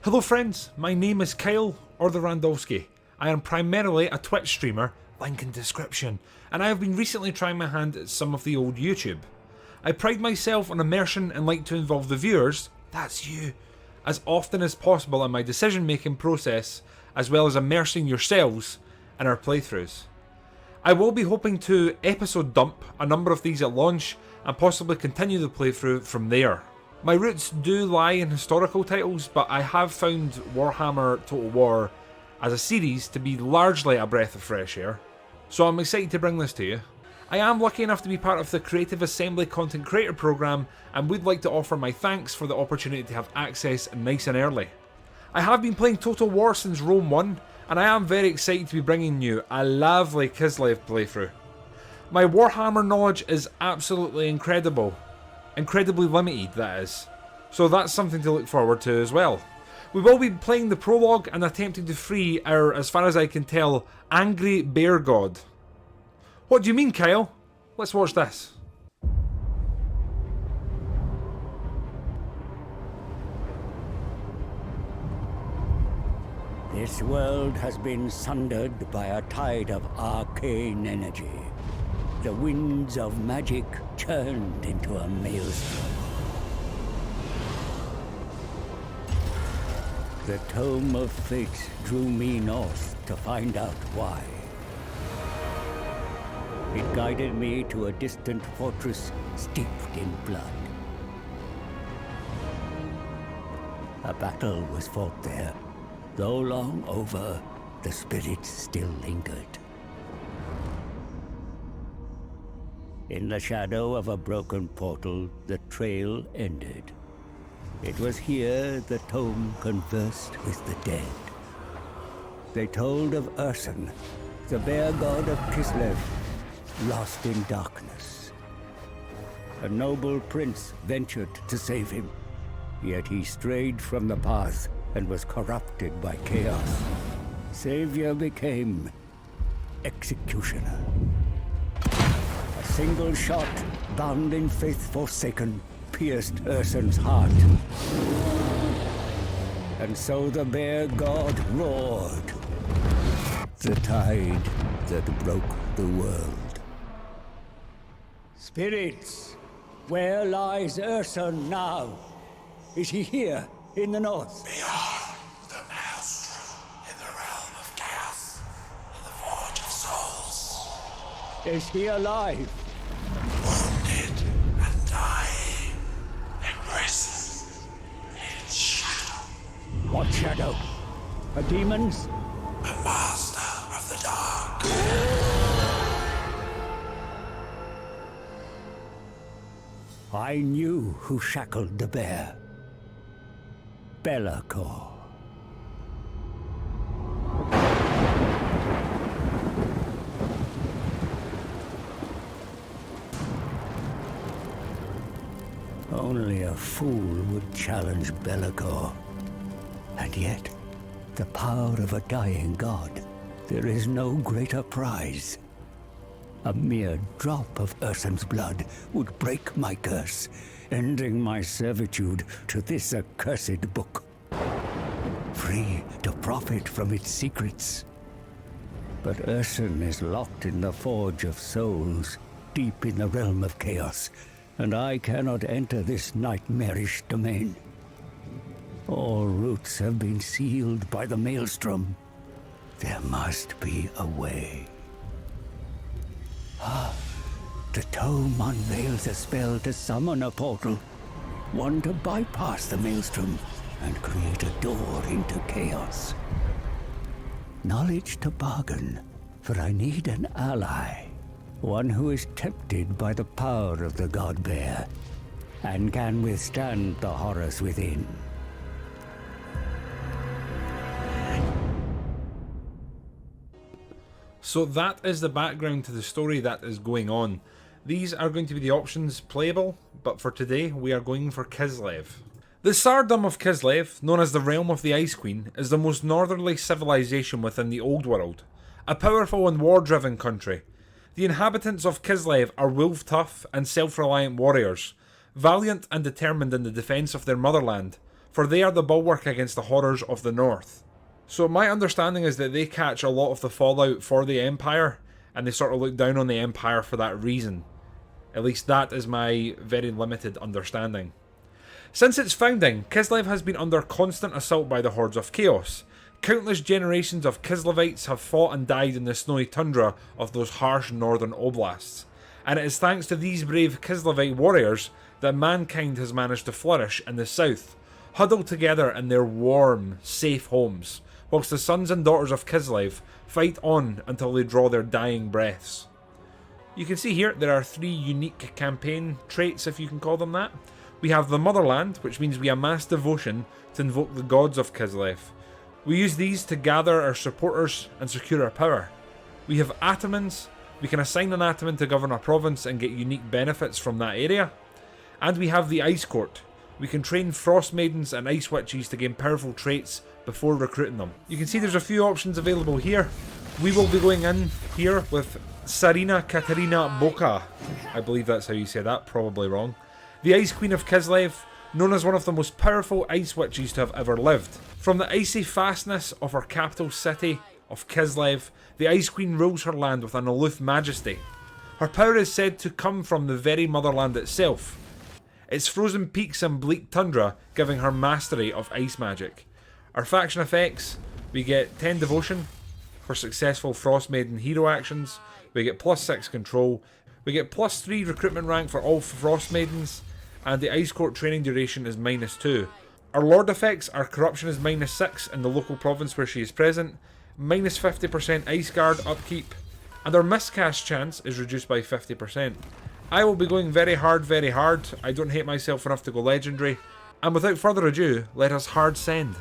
Hello friends, my name is Kyle, or the Randolski. I am primarily a Twitch streamer, link in description, and I have been recently trying my hand at some of the old YouTube. I pride myself on immersion and like to involve the viewers, that's you, as often as possible in my decision making process, as well as immersing yourselves in our playthroughs. I will be hoping to episode dump a number of these at launch and possibly continue the playthrough from there. My roots do lie in historical titles, but I have found Warhammer Total War as a series to be largely a breath of fresh air, so I'm excited to bring this to you. I am lucky enough to be part of the Creative Assembly Content Creator Programme and would like to offer my thanks for the opportunity to have access nice and early. I have been playing Total War since Rome 1, and I am very excited to be bringing you a lovely Kislev playthrough. My Warhammer knowledge is absolutely incredible. Incredibly limited, that is. So that's something to look forward to as well. We will be playing the prologue and attempting to free our, as far as I can tell, angry bear god. What do you mean, Kyle? Let's watch this. This world has been sundered by a tide of arcane energy. The winds of magic churned into a maelstrom. The Tome of Fate drew me north to find out why. It guided me to a distant fortress steeped in blood. A battle was fought there. Though long over, the spirits still lingered. In the shadow of a broken portal, the trail ended. It was here the tome conversed with the dead. They told of Urson, the bear god of Kislev, lost in darkness. A noble prince ventured to save him, yet he strayed from the path and was corrupted by chaos. Savior became executioner. A single shot, bound in faith forsaken, pierced Urson's heart. And so the bear god roared. The tide that broke the world. Spirits, where lies Urson now? Is he here, in the north? Beyond the maelstrom, in the realm of chaos, in the forge of souls. Is he alive? Wounded and dying, imprisoned in shadow. What shadow? A demon's? A master of the dark. I knew who shackled the bear. Belacor. Only a fool would challenge Belacor. And yet, the power of a dying god, there is no greater prize. A mere drop of Urson's blood would break my curse, ending my servitude to this accursed book. Free to profit from its secrets. But Urson is locked in the Forge of Souls, deep in the realm of chaos, and I cannot enter this nightmarish domain. All routes have been sealed by the maelstrom. There must be a way. The tome unveils a spell to summon a portal, one to bypass the maelstrom and create a door into chaos. Knowledge to bargain, for I need an ally, one who is tempted by the power of the god bear and can withstand the horrors within. So that is the background to the story that is going on. These are going to be the options playable, but for today we are going for Kislev. The Tsardom of Kislev, known as the Realm of the Ice Queen, is the most northerly civilization within the Old World. A powerful and war-driven country. The inhabitants of Kislev are wolf-tough and self-reliant warriors, valiant and determined in the defence of their motherland, for they are the bulwark against the horrors of the north. So my understanding is that they catch a lot of the fallout for the Empire, and they sort of look down on the Empire for that reason. At least that is my very limited understanding. Since its founding, Kislev has been under constant assault by the hordes of chaos. Countless generations of Kislevites have fought and died in the snowy tundra of those harsh northern oblasts, and it is thanks to these brave Kislevite warriors that mankind has managed to flourish in the south, huddled together in their warm, safe homes, whilst the sons and daughters of Kislev fight on until they draw their dying breaths. You can see here there are 3 unique campaign traits, if you can call them that. We have the Motherland, which means we amass devotion to invoke the gods of Kislev. We use these to gather our supporters and secure our power. We have Atamans. We can assign an Ataman to govern a province and get unique benefits from that area. And we have the Ice Court. We can train Frost Maidens and Ice Witches to gain powerful traits before recruiting them. You can see there's a few options available here. We will be going in here with Tzarina Katarin. I believe that's how you say that, probably wrong. The Ice Queen of Kislev, known as one of the most powerful Ice Witches to have ever lived. From the icy fastness of her capital city of Kislev, the Ice Queen rules her land with an aloof majesty. Her power is said to come from the very motherland itself, its frozen peaks and bleak tundra giving her mastery of ice magic. Our faction effects, we get 10 devotion for successful Frost Maiden hero actions, we get +6 control, we get +3 recruitment rank for all Frost Maidens, and the Ice Court training duration is -2. Our Lord effects, our corruption is -6 in the local province where she is present, -50% Ice Guard upkeep, and our miscast chance is reduced by 50%. I will be going very hard, I don't hate myself enough to go legendary, and without further ado, let us hard send.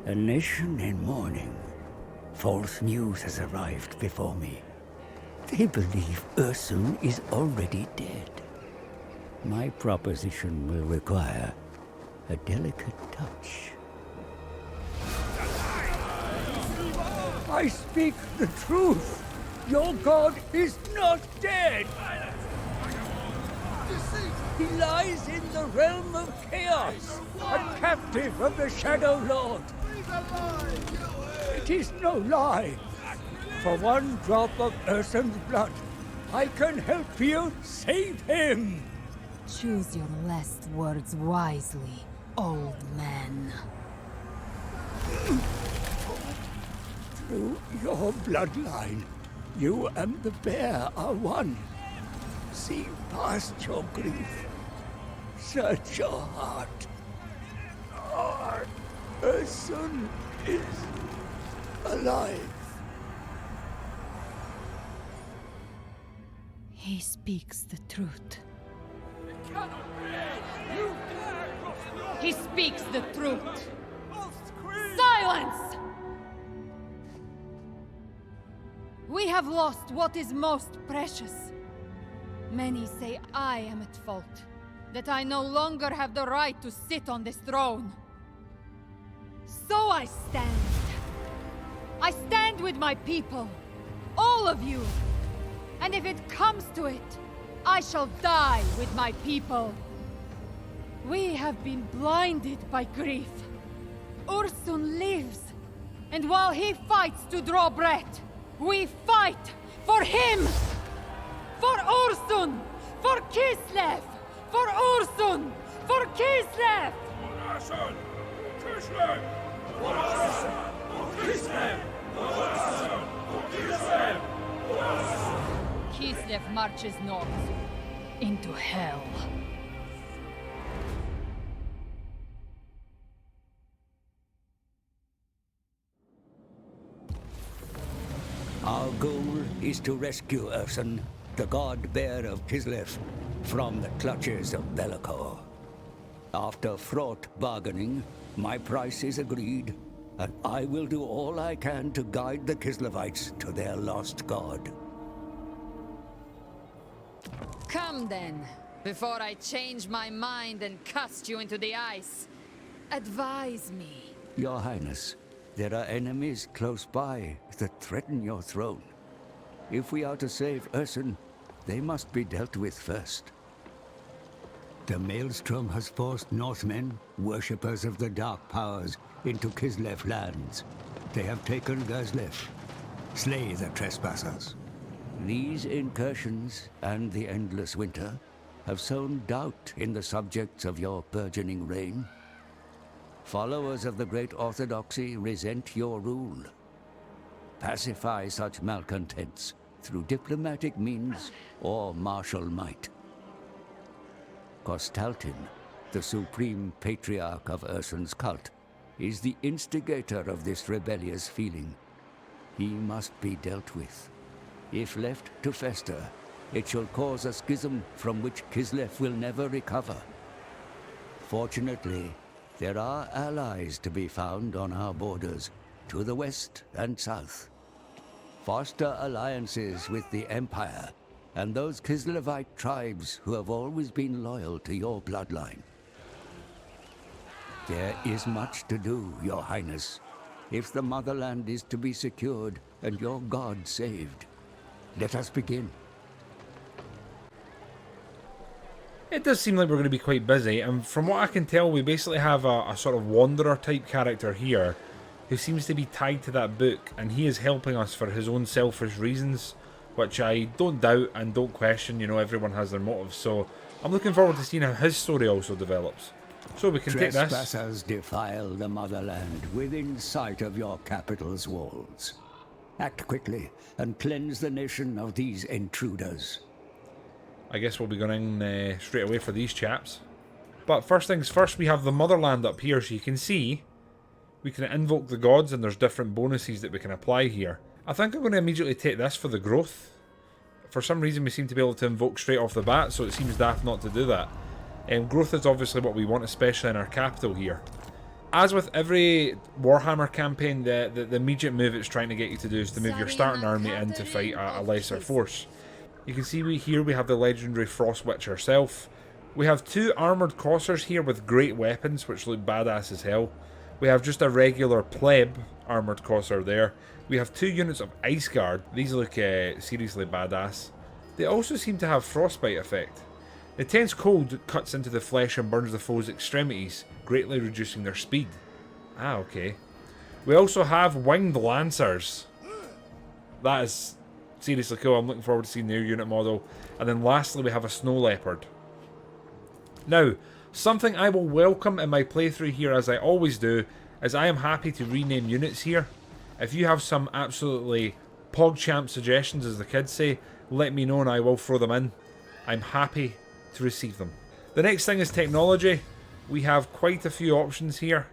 A nation in mourning. False news has arrived before me. They believe Ursun is already dead. My proposition will require a delicate touch. I speak the truth. Your god is not dead. He lies in the realm of chaos, a captive of the Shadow Lord. It is no lie. For one drop of Ursun's blood, I can help you save him. Choose your last words wisely, old man. Through your bloodline, you and the bear are one. See past your grief. Search your heart. Ursun is alive. He speaks the truth. He speaks the truth. Silence! We have lost what is most precious. Many say I am at fault, that I no longer have the right to sit on this throne. So I stand. I stand with my people, all of you. And if it comes to it, I shall die with my people. We have been blinded by grief. Ursun lives, and while he fights to draw breath, we fight for him! For Ursun! For Kislev! For Ursun! For Kislev! For Ursun! Kislev! For Ursun! For Kislev! For Ursun! For Kislev! For Ursun! Kislev marches north, into hell. Our goal is to rescue Ursun, the god-bear of Kislev, from the clutches of Bellicor. After fraught bargaining, my price is agreed, and I will do all I can to guide the Kislevites to their lost god. Come then, before I change my mind and cast you into the ice. Advise me. Your Highness, there are enemies close by that threaten your throne. If we are to save Ursun, they must be dealt with first. The Maelstrom has forced Northmen, worshippers of the Dark Powers, into Kislev lands. They have taken Kislev. Slay the trespassers. These incursions and the endless winter have sown doubt in the subjects of your burgeoning reign. Followers of the Great Orthodoxy resent your rule. Pacify such malcontents through diplomatic means or martial might. Kostaltin, the supreme patriarch of Ursun's cult, is the instigator of this rebellious feeling. He must be dealt with. If left to fester, it shall cause a schism from which Kislev will never recover. Fortunately, there are allies to be found on our borders, to the west and south. Foster alliances with the Empire and those Kislevite tribes who have always been loyal to your bloodline. There is much to do, Your Highness, if the motherland is to be secured and your god saved. Let us begin. It does seem like we're going to be quite busy, and from what I can tell, we basically have a sort of wanderer type character here who seems to be tied to that book, and he is helping us for his own selfish reasons, which I don't doubt and don't question. You know, everyone has their motives, so I'm looking forward to seeing how his story also develops. So we can take this. Trespassers defile the motherland within sight of your capital's walls. Act quickly and cleanse the nation of these intruders. I guess we'll be going in straight away for these chaps. But first things first, we have the motherland up here, so you can see we can invoke the gods, and there's different bonuses that we can apply here. I think I'm going to immediately take this for the growth. For some reason we seem to be able to invoke straight off the bat, so it seems daft not to do that. Growth is obviously what we want, especially in our capital here. As with every Warhammer campaign, the immediate move it's trying to get you to do is to move your starting army in to fight a lesser force. You can see here we have the legendary Frost Witch herself. We have two armoured coursers here with great weapons, which look badass as hell. We have just a regular pleb armoured courser there. We have two units of Ice Guard. These look seriously badass. They also seem to have frostbite effect. The intense cold cuts into the flesh and burns the foe's extremities, greatly reducing their speed. Ah, okay. We also have Winged Lancers. That is seriously cool. I'm looking forward to seeing their unit model. And then lastly we have a Snow Leopard. Now, something I will welcome in my playthrough here, as I always do, is I am happy to rename units here. If you have some absolutely PogChamp suggestions, as the kids say, let me know and I will throw them in. I'm happy to receive them. The next thing is technology. We have quite a few options here.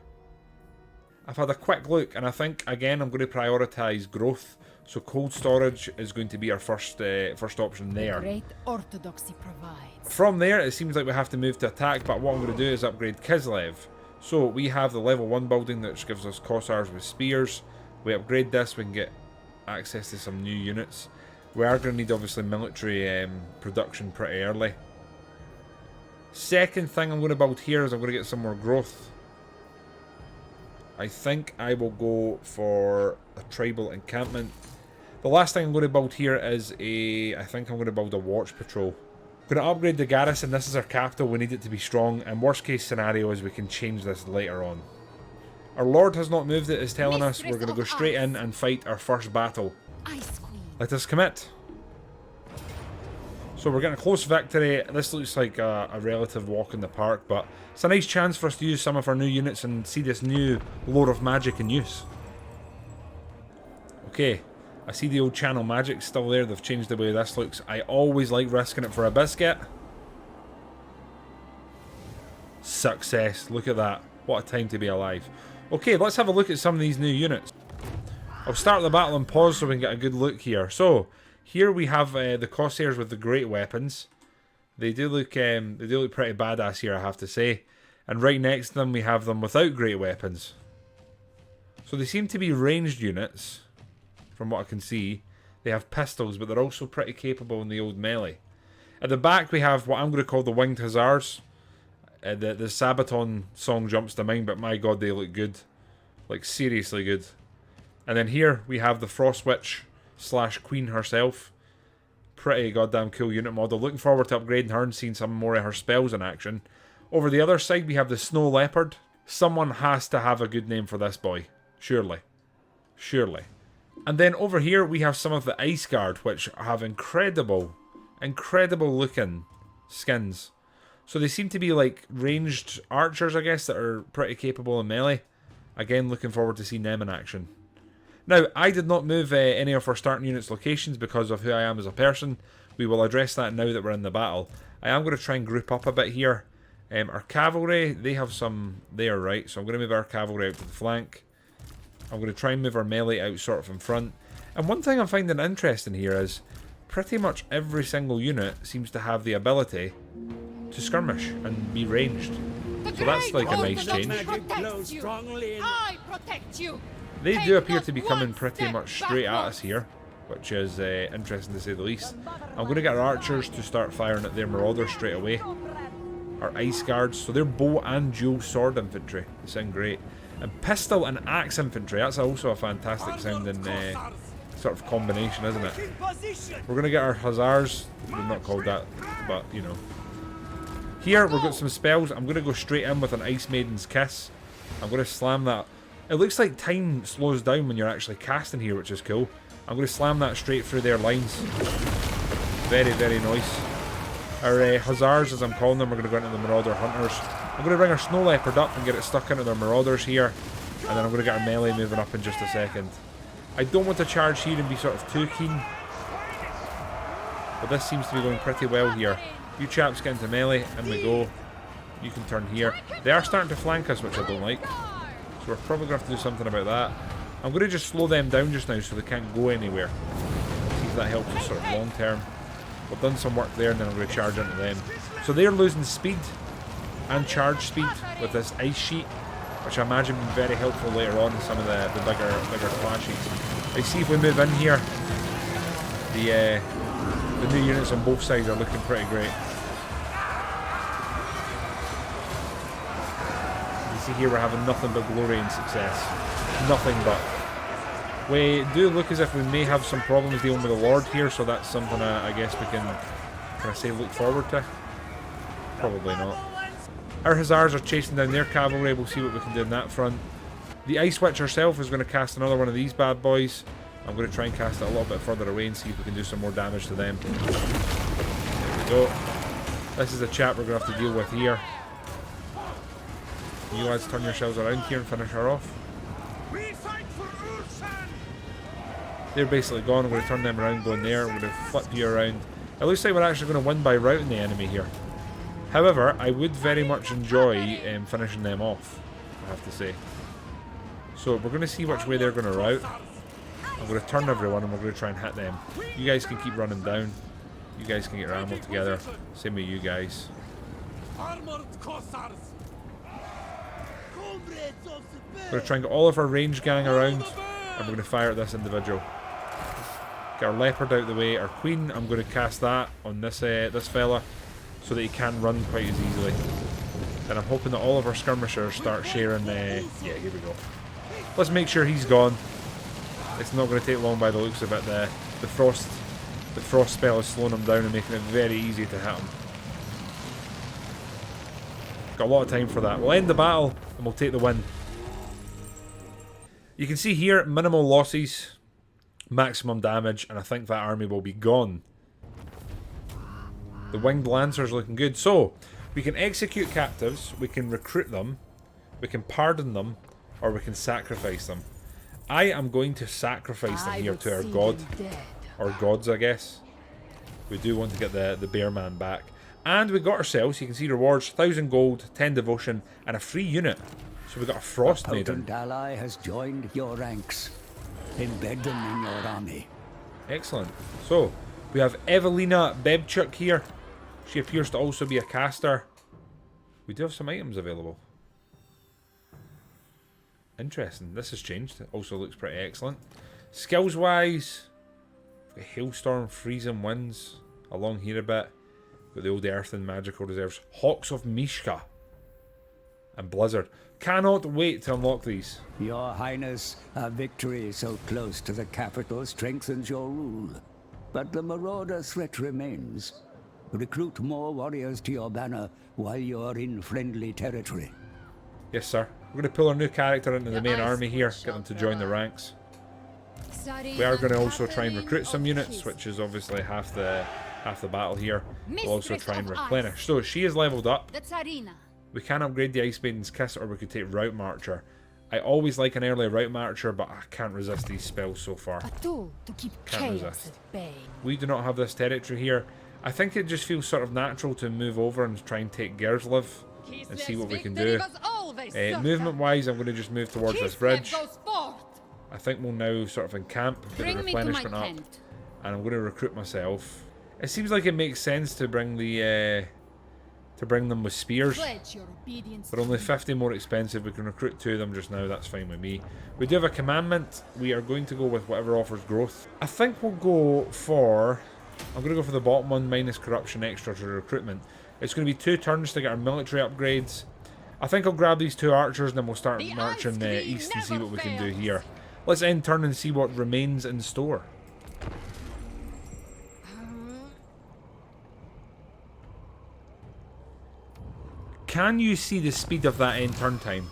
I've had a quick look, and I think again I'm going to prioritise growth. So cold storage is going to be our first option there. Great Orthodoxy provides. From there, it seems like we have to move to attack, but what I'm going to do is upgrade Kislev. So we have the level 1 building, which gives us Cossars with spears. We upgrade this, we can get access to some new units. We are going to need obviously military production pretty early. Second thing I'm going to build here is I'm going to get some more growth. I think I will go for a tribal encampment. The last thing I'm going to build here is I think I'm going to build a watch patrol. I'm going to upgrade the garrison. This is our capital. We need it to be strong. And worst case scenario is we can change this later on. Our lord has not moved it, is telling us we're going to go straight in and fight our first battle. Let us commit. So we're getting a close victory. This looks like a relative walk in the park, but it's a nice chance for us to use some of our new units and see this new lore of magic in use. Okay, I see the old channel magic still there. They've changed the way this looks. I always like risking it for a biscuit. Success. Look at that. What a time to be alive. Okay, let's have a look at some of these new units. I'll start the battle and pause so we can get a good look here. So, here we have the Cossairs with the great weapons. They do look pretty badass here, I have to say. And right next to them we have them without great weapons. So they seem to be ranged units, from what I can see. They have pistols, but they're also pretty capable in the old melee. At the back we have what I'm going to call the Winged Hussars. The Sabaton song jumps to mind, but my god, they look good. Like, seriously good. And then here we have the Frost Witch slash queen herself. Pretty goddamn cool unit model. Looking forward to upgrading her and seeing some more of her spells in action. Over the other side, we have the Snow Leopard. Someone has to have a good name for this boy. Surely. Surely. And then over here, we have some of the Ice Guard, which have incredible looking skins. So they seem to be like ranged archers, I guess, that are pretty capable in melee. Again, looking forward to seeing them in action. Now, I did not move any of our starting units' locations because of who I am as a person. We will address that now that we're in the battle. I am going to try and group up a bit here. Our cavalry, they have some there, right? So I'm going to move our cavalry out to the flank. I'm going to try and move our melee out sort of in front. And one thing I'm finding interesting here is pretty much every single unit seems to have the ability to skirmish and be ranged. So that's like a nice change. I protect you. They do appear to be coming pretty much straight at us here, which is interesting to say the least. I'm going to get our archers to start firing at their Marauders straight away. Our Ice Guards, so they're bow and dual sword infantry. They sound great. And pistol and axe infantry, that's also a fantastic sounding sort of combination, isn't it? We're going to get our Hussars. They're not called that, but you know. Here we've got some spells. I'm going to go straight in with an Ice Maiden's Kiss. I'm going to slam that. It looks like time slows down when you're actually casting here, which is cool. I'm going to slam that straight through their lines. Very, very nice. Our Hussars, as I'm calling them, we're going to go into the Marauder Hunters. I'm going to bring our Snow Leopard up and get it stuck into their Marauders here. And then I'm going to get our melee moving up in just a second. I don't want to charge here and be sort of too keen. But this seems to be going pretty well here. You chaps get into melee, and we go. You can turn here. They are starting to flank us, which I don't like. So we're probably going to have to do something about that. I'm going to just slow them down just now so they can't go anywhere. See if that helps us sort of long term. We've done some work there and then I'm going to charge into them. So they're losing speed and charge speed with this ice sheet, which I imagine will be very helpful later on in some of the bigger clashes. I see if we move in here, the new units on both sides are looking pretty great. You see here we're having nothing but glory and success. Nothing but. We do look as if we may have some problems dealing with the Lord here, so that's something I guess we can look forward to? Probably not. Our Hussars are chasing down their cavalry. We'll see what we can do on that front. The Ice Witch herself is going to cast another one of these bad boys. I'm going to try and cast it a little bit further away and see if we can do some more damage to them. There we go. This is a chap we're going to have to deal with here. You lads turn yourselves around here and finish her off. They're basically gone. I'm going to turn them around, going there. I'm going to flip you around. It looks like we're actually going to win by routing the enemy here. However, I would very much enjoy finishing them off, I have to say. So we're going to see which way they're going to route. I'm going to turn everyone and we're going to try and hit them. You guys can keep running down. You guys can get your ammo together. Same with you guys. We're going to try and get all of our range gang around. And we're going to fire at this individual. Get our Leopard out of the way. Our Queen, I'm going to cast that on this fella so that he can run quite as easily. And I'm hoping that all of our skirmishers start sharing. Yeah, here we go. Let's make sure he's gone. It's not going to take long by the looks of it. The frost spell is slowing him down and making it very easy to hit him. Got a lot of time for that. We'll end the battle and we'll take the win. You can see here, minimal losses, maximum damage, and I think that army will be gone. The Winged Lancers looking good. So, we can execute captives, we can recruit them, we can pardon them, or we can sacrifice them. I am going to sacrifice them here to our god. Or gods, I guess. We do want to get the bear man back. And we got ourselves, you can see rewards, 1,000 gold, 10 devotion, and a free unit. So we got a Frost Maiden. A potent ally has joined your ranks. Embed them in your army. Excellent. So, we have Evelina Bebchuk here. She appears to also be a caster. We do have some items available. Interesting. This has changed. It also looks pretty excellent. Skills wise, we've got Hailstorm, Freezing Winds, along here a bit. Got the old Earth and Magical Reserves. Hawks of Mishka. and Blizzard. Cannot wait to unlock these. Your Highness, a victory so close to the capital strengthens your rule. But the Marauder threat remains. Recruit more warriors to your banner while you're in friendly territory. Yes, sir. We're going to pull our new character into the main army here, get them to join the ranks. We are going to also try and recruit some units, which is obviously half the battle here. We'll also try and replenish. So she is leveled up. The Tzarina. We can upgrade the Ice Maiden's Kiss, or we could take Route Marcher. I always like an early Route Marcher, but I can't resist these spells so far. A tool to keep Can't chaos resist. at bay. We do not have this territory here. I think it just feels sort of natural to move over and try and take Kislev and see what we can do. Movement wise, I'm going to just move towards this bridge. I think we'll now sort of encamp, get the replenishment up, and I'm going to recruit myself. It seems like it makes sense to bring the bring them with spears, but only 50 more expensive. We can recruit 2 of them just now, that's fine with me. We do have a commandment. We are going to go with whatever offers growth. I think we'll go for, I'm going to go for the bottom one, minus corruption extra to recruitment. It's going to be 2 turns to get our military upgrades. I think I'll grab these 2 archers and then we'll start marching east and see what we can do here. Let's end turn and see what remains in store. Can you see the speed of that end turn time?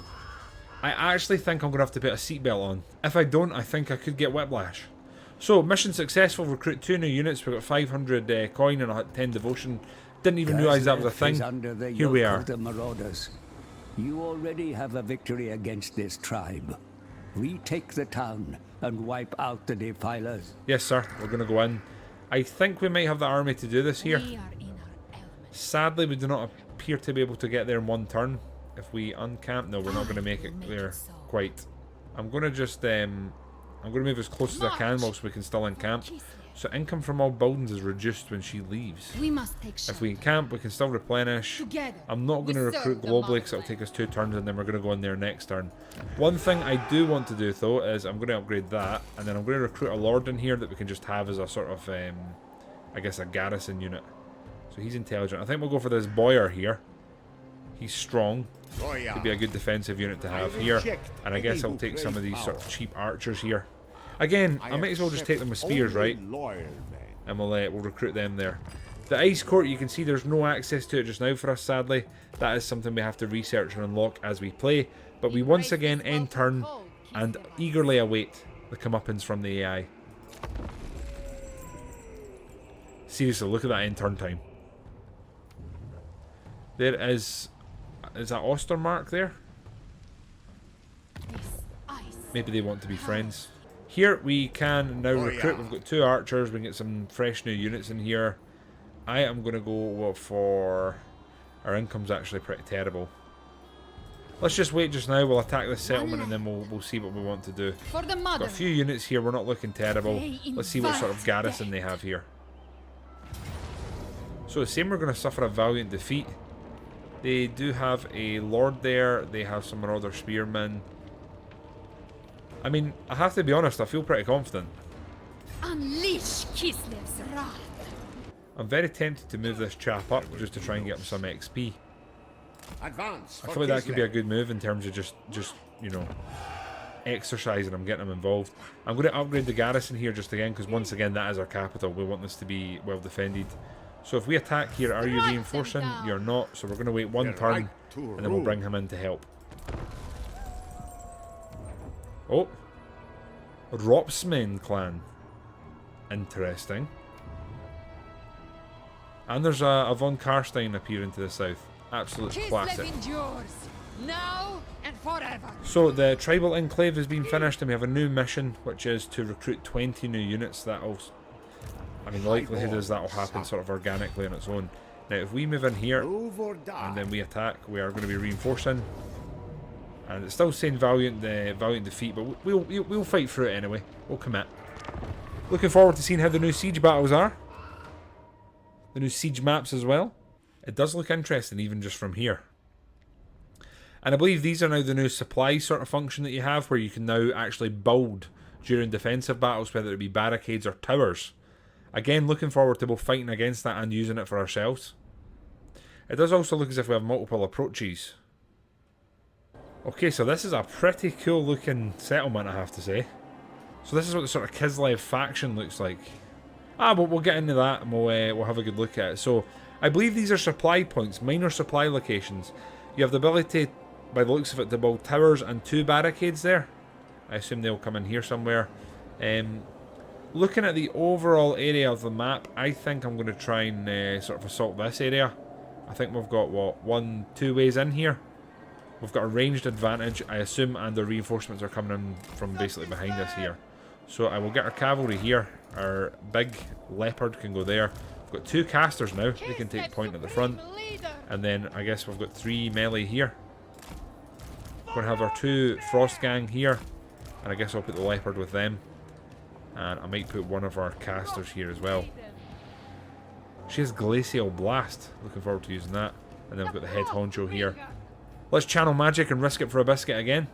I actually think I'm going to have to put a seatbelt on. If I don't, I think I could get whiplash. So, mission successful, recruit 2 new units. We've got 500 coin and 10 devotion. Didn't even realise that was a thing. Here we are. The Marauders. You already have a victory against this tribe. Retake the town and wipe out the defilers. Yes, sir. We're going to go in. I think we might have the army to do this here. Sadly, we do not appear to be able to get there in 1 turn. If we uncamp, no, we're not going to make it there quite. I'm going to just, I'm going to move as close as I can whilst we can still encamp. So income from all buildings is reduced when she leaves. We must take if we encamp, we can still replenish. I'm not going to recruit globally because it'll take us 2 turns and then we're going to go in there next turn. One thing I do want to do though is I'm going to upgrade that, and then I'm going to recruit a lord in here that we can just have as a sort of, I guess, a garrison unit. So he's intelligent. I think we'll go for this boyar here. He's strong. Could be a good defensive unit to have here. And I guess I'll take some of these sort of cheap archers here. Again, I might as well just take them with spears, right? And we'll recruit them there. The Ice Court, you can see there's no access to it just now for us, sadly. That is something we have to research and unlock as we play. But we once again end turn and eagerly await the comeuppance from the AI. Seriously, look at that end turn time. There is that Ostermark there? Maybe they want to be friends. Here we can now recruit. We've got 2 archers. We can get some fresh new units in here. I am going to go for... Our income's actually pretty terrible. Let's just wait just now. We'll attack this settlement and then we'll see what we want to do. Got a few units here. We're not looking terrible. Let's see what sort of garrison they have here. So the same, we're going to suffer a valiant defeat. They do have a lord there. They have some Marauder spearmen. I mean, I have to be honest, I feel pretty confident. Unleash Kislev's wrath. I'm very tempted to move this chap up just to try and get him some XP. Advance. I feel like that could be a good move in terms of just you know, exercising him, getting him involved. I'm going to upgrade the garrison here just again because once again that is our capital. We want this to be well defended. So if we attack here, are you reinforcing? You're not, so we're going to wait 1 turn and then we'll bring him in to help. Oh, Ropsmen clan. Interesting. And there's a von Karstein appearing to the south. Absolute classic. Now and forever. So the tribal enclave has been finished and we have a new mission, which is to recruit 20 new units. That'll, I mean, the likelihood is that'll happen sort of organically on its own. Now if we move in here and then we attack, we are going to be reinforcing. And it's still saying valiant defeat, but we'll fight through it anyway. We'll commit. Looking forward to seeing how the new siege battles are. The new siege maps as well. It does look interesting even just from here. And I believe these are now the new supply sort of function that you have, where you can now actually build during defensive battles, whether it be barricades or towers. Again, looking forward to both fighting against that and using it for ourselves. It does also look as if we have multiple approaches. Okay, so this is a pretty cool looking settlement, I have to say. So this is what the sort of Kislev faction looks like. But we'll get into that and we'll have a good look at it. So I believe these are supply points, minor supply locations. You have the ability, by the looks of it, to build towers and 2 barricades there. I assume they'll come in here somewhere. Looking at the overall area of the map, I think I'm going to try and sort of assault this area. I think we've got, what, 2 ways in here. We've got a ranged advantage, I assume, and the reinforcements are coming in from basically behind us here. So I will get our cavalry here. Our big Leopard can go there. We've got 2 casters now. They can take point at the front. And then I guess we've got 3 melee here. We're going to have our 2 Frost Gang here. And I guess I'll put the Leopard with them. And I might put one of our casters here as well. She has Glacial Blast. Looking forward to using that. And then we've got the head honcho here. Let's channel magic and risk it for a biscuit again.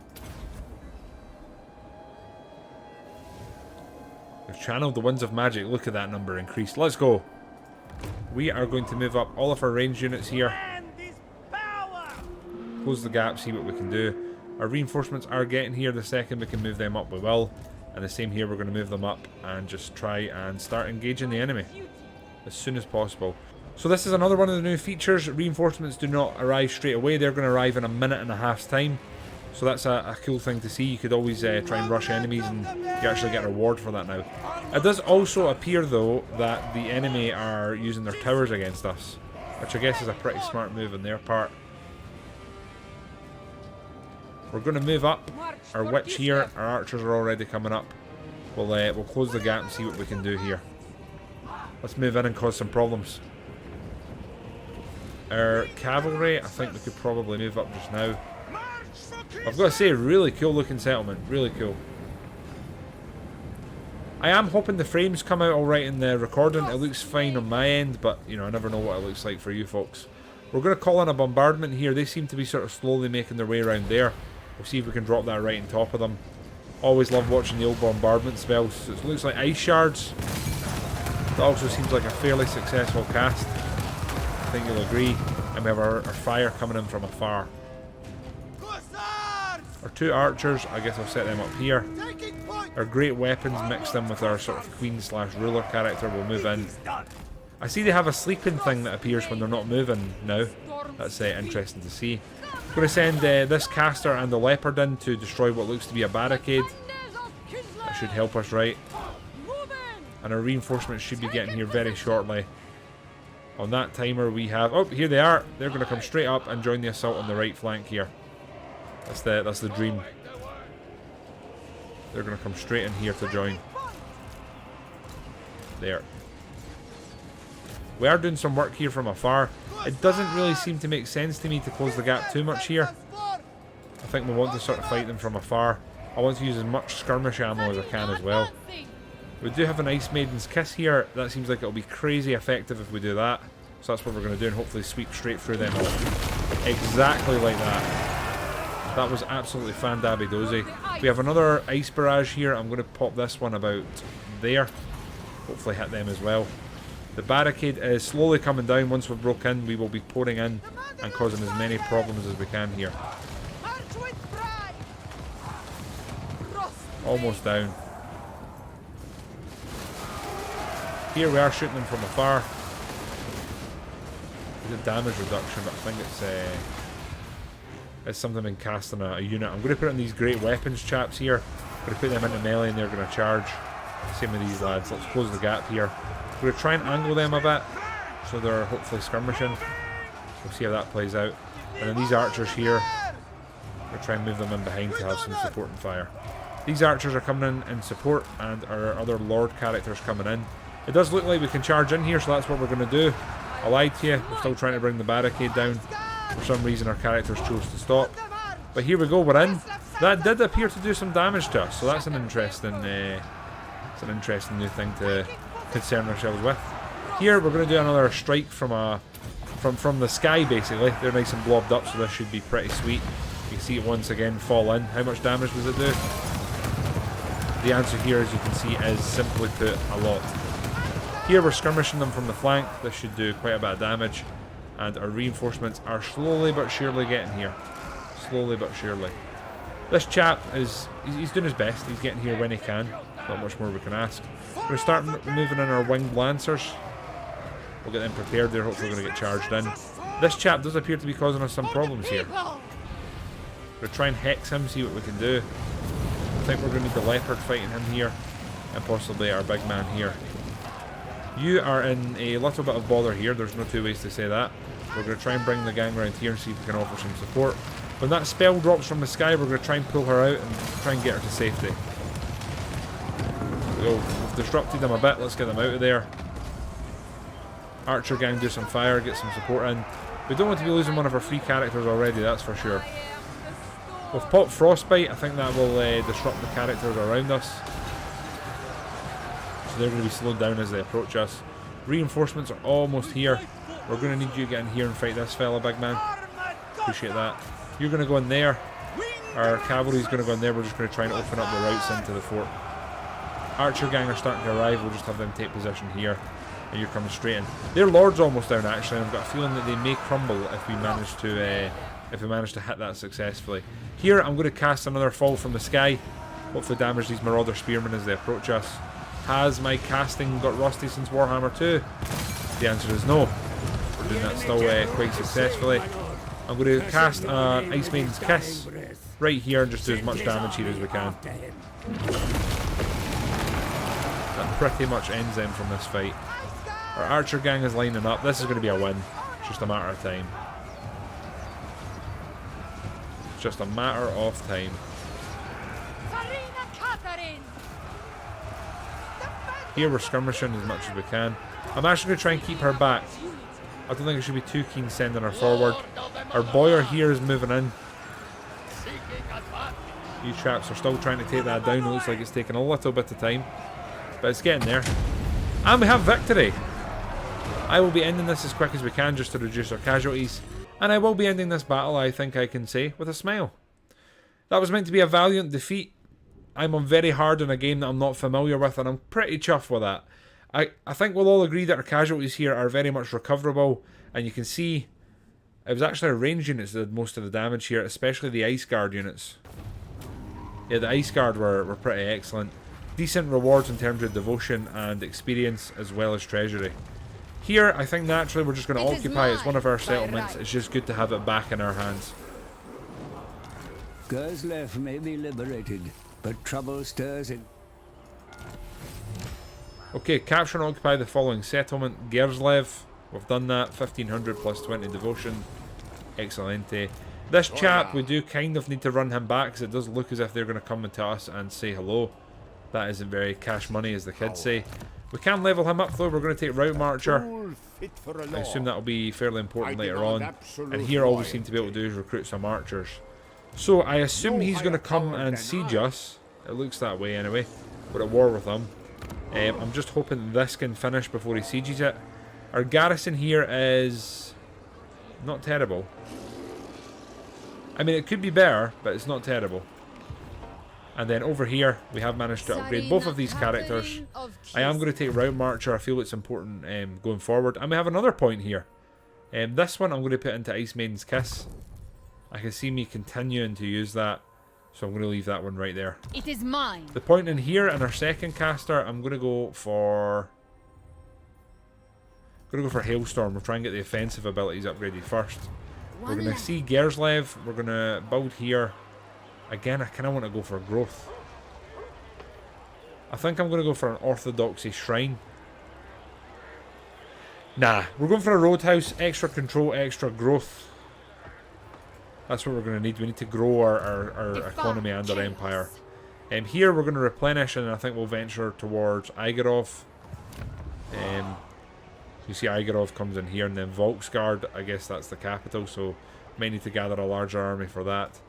We've channeled the winds of magic. Look at that number increased. Let's go. We are going to move up all of our ranged units here. Close the gap, see what we can do. Our reinforcements are getting here. The second we can move them up, we will. And the same here, we're going to move them up and just try and start engaging the enemy as soon as possible. So this is another one of the new features. Reinforcements do not arrive straight away. They're going to arrive in a minute and a half's time. So that's a cool thing to see. You could always try and rush enemies and you actually get a reward for that now. It does also appear though that the enemy are using their towers against us, which I guess is a pretty smart move on their part. We're going to move up our witch here. Our archers are already coming up. We'll close the gap and see what we can do here. Let's move in and cause some problems. Our cavalry, I think we could probably move up just now. I've got to say, really cool looking settlement. Really cool. I am hoping the frames come out alright in the recording. It looks fine on my end, but you know, I never know what it looks like for you folks. We're going to call in a bombardment here. They seem to be sort of slowly making their way around there. We'll see if we can drop that right on top of them. Always love watching the old bombardment spells. So it looks like ice shards. That also seems like a fairly successful cast. I think you'll agree. And we have our fire coming in from afar. Our 2 archers, I guess I'll set them up here. Our great weapons mixed in with our sort of queen/ruler character will move in. I see they have a sleeping thing that appears when they're not moving now. That's interesting to see. I'm going to send this caster and the leopard in to destroy what looks to be a barricade. That should help us, right? And our reinforcements should be getting here very shortly. On that timer we have... Oh, here they are. They're going to come straight up and join the assault on the right flank here. That's the dream. They're going to come straight in here to join. There. We are doing some work here from afar. It doesn't really seem to make sense to me to close the gap too much here. I think we want to sort of fight them from afar. I want to use as much skirmish ammo as I can as well. We do have an Ice Maiden's Kiss here. That seems like it'll be crazy effective if we do that. So that's what we're going to do and hopefully sweep straight through them all. Exactly like that. That was absolutely fan-dabby-dozy. We have another Ice Barrage here. I'm going to pop this one about there. Hopefully hit them as well. The barricade is slowly coming down. Once we've broke in, we will be pouring in and causing as many problems as we can here. Almost down. Here we are shooting them from afar. There's a damage reduction, but I think it's something in casting a unit. I'm going to put in these great weapons chaps here. I'm going to put them into melee and they're going to charge. Same with these lads. Let's close the gap here. We're going to try and angle them a bit so they're hopefully skirmishing. We'll see how that plays out. And then these archers here, we'll try and move them in behind to have some support and fire. These archers are coming in support and our other lord characters coming in. It does look like we can charge in here, so that's what we're going to do. I lied to you. We're still trying to bring the barricade down. For some reason our characters chose to stop. But here we go, we're in. That did appear to do some damage to us, so that's an interesting new thing to concern ourselves with. Here we're going to do another strike from the sky basically. They're nice and blobbed up, so this should be pretty sweet. You can see it once again fall in. How much damage does it do? The answer here, as you can see, is simply put, a lot. Here we're skirmishing them from the flank. This should do quite a bit of damage. And our reinforcements are slowly but surely getting here. slowly but surely. This chap he's doing his best. He's getting here when he can. Not much more we can ask. We're going to start moving in our winged lancers. We'll get them prepared there. Hopefully we're going to get charged in. This chap does appear to be causing us some problems here. We're going to try and hex him, see what we can do. I think we're going to need the Leopard fighting him here. And possibly our big man here. You are in a little bit of bother here. There's no two ways to say that. We're going to try and bring the gang around here and see if we can offer some support. When that spell drops from the sky, we're going to try and pull her out and try and get her to safety. We've disrupted them a bit. Let's get them out of there. Archer gang do some fire, get some support in. We don't want to be losing one of our free characters already, that's for sure. We've popped Frostbite. I think that will disrupt the characters around us. So they're going to be slowed down as they approach us. Reinforcements are almost here. We're going to need you to get in here and fight this fella, big man. Appreciate that. You're going to go in there. Our cavalry's going to go in there. We're just going to try and open up the routes into the fort. Archer gang are starting to arrive. We'll just have them take position here. And you're coming straight in. Their lord's almost down actually, and I've got a feeling that they may crumble if we manage to hit that successfully. Here I'm going to cast another fall from the sky. Hopefully damage these Marauder spearmen as they approach us. Has my casting got rusty since Warhammer 2? The answer is no. We're doing that still quite successfully. I'm going to cast an Ice Maiden's Kiss right here and just do as much damage here as we can. That pretty much ends them from this fight. Our archer gang is lining up. This is going to be a win. It's just a matter of time. It's just a matter of time. Tzarina Katarin! Here we're skirmishing as much as we can. I'm actually going to try and keep her back. I don't think I should be too keen sending her forward. Our boyer here is moving in. These traps are still trying to take that down. It looks like it's taking a little bit of time. But it's getting there. And we have victory! I will be ending this as quick as we can just to reduce our casualties. And I will be ending this battle, I think I can say, with a smile. That was meant to be a valiant defeat. I'm on very hard in a game that I'm not familiar with, and I'm pretty chuffed with that. I think we'll all agree that our casualties here are very much recoverable, and you can see it was actually our ranged units that did most of the damage here, especially the Ice Guard units. Yeah, the Ice Guard were pretty excellent. Decent rewards in terms of devotion and experience, as well as treasury. Here, I think naturally we're just going to occupy. It's one of our settlements. It's just good to have it back in our hands. Kislev may be liberated, but trouble stirs in. Okay, capture and occupy the following settlement. Kislev. We've done that. 1500 plus 20 devotion. Excelente. This chap, we do kind of need to run him back because it does look as if they're going to come to us and say hello. That isn't very cash money, as the kids say. We can level him up though. We're going to take Route Marcher. I assume that will be fairly important later on. And here all we seem to be able to do is recruit some archers. So I assume he's going to come and siege us. It looks that way anyway. We're at war with him. I'm just hoping this can finish before he sieges it. Our garrison here is not terrible. I mean, it could be better, but it's not terrible. And then over here, we have managed to upgrade both of these characters. I am going to take Route Marcher. I feel it's important going forward. And we have another point here. This one I'm going to put into Ice Maiden's Kiss. I can see me continuing to use that. So I'm going to leave that one right there. It is mine. The point in here, in our second caster, I'm going to go for... Hailstorm. We'll try and get the offensive abilities upgraded first. We're going to see Kislev. We're going to build here. Again, I kind of want to go for growth. I think I'm going to go for an Orthodoxy Shrine. Nah, we're going for a Roadhouse. Extra control, extra growth. That's what we're going to need. We need to grow our economy and our empire. Here we're going to replenish, and I think we'll venture towards Igorov. You see Igorov comes in here, and then Volksgard, I guess that's the capital, so may need to gather a larger army for that.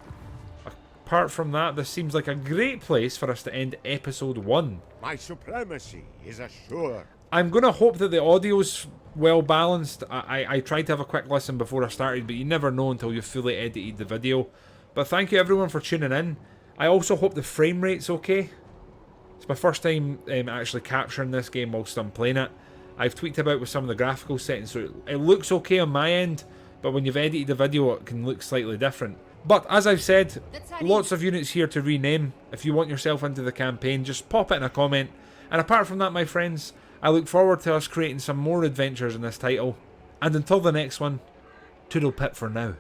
Apart from that, this seems like a great place for us to end episode 1. My supremacy is assured. I'm going to hope that the audio's well balanced. I tried to have a quick listen before I started, but you never know until you've fully edited the video. But thank you everyone for tuning in. I also hope the frame rate's okay. It's my first time actually capturing this game whilst I'm playing it. I've tweaked about with some of the graphical settings, so it looks okay on my end, but when you've edited the video it can look slightly different. But as I've said, The Tzarina. lots of units here to rename. If you want yourself into the campaign, just pop it in a comment. And apart from that, my friends, I look forward to us creating some more adventures in this title. And until the next one, toodle pip for now.